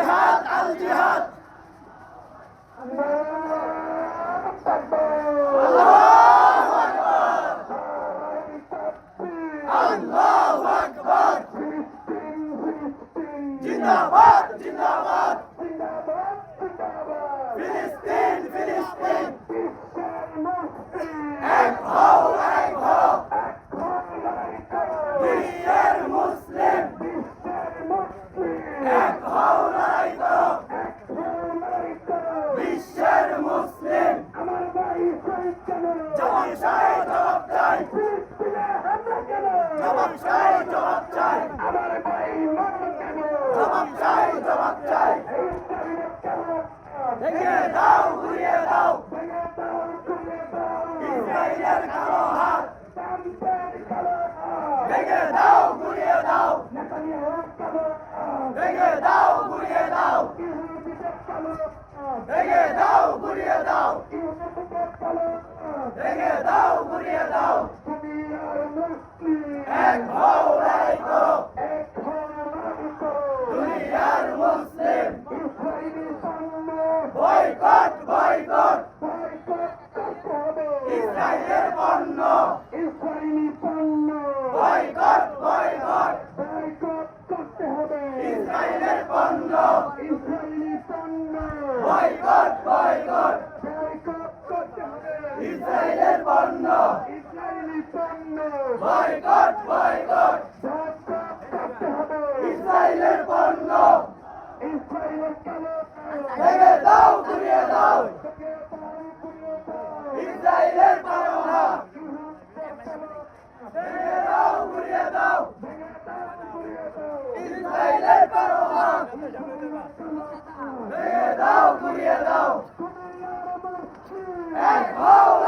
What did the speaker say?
জিহাদ আল জিহাদ আল্লাহু আকবার আল্লাহু আকবার জিন্দাবাদ জিন্দাবাদ ফিলিস্তিন ফিলিস্তিন এক হও দুনিয়ার মুসলিম এক হও লড়াই করো বিশ্বের মুসলিম জবাব চাই জবাব চাই জবাব চাই জবাব চাই জবাব চাই জবাব চাই ভেঙে দাও ঘুরিয়ে দাও ইসরায়েলের কালো হাত ভেঙে দাও ঘুরিয়ে দাও ভেঙে দাও ঘুরিয়ে দাও ভেঙে দাও ঘুরিয়ে দাও ভেঙে দাও ঘুরিয়ে দাও এক হও লড়াই করো দুনিয়ার মুসলিম বয়কট বয়কট ইসরায়েলের পণ্য বয়কট বয়কট ইসরায়েলের পণ্য বয়কট বয়কট ইসরায়েলের পণ্য বয়কট বয়কট ইসরায়েলের পণ্য ভেঙে দাও ঘুরিয়ে দাও ইসরায়েলের পারোনা ভেঙে দাও ঘুরিয়ে দাও ইসরায়েলের পারোনা ভেঙে দাও ঘুরিয়ে দাও এক হও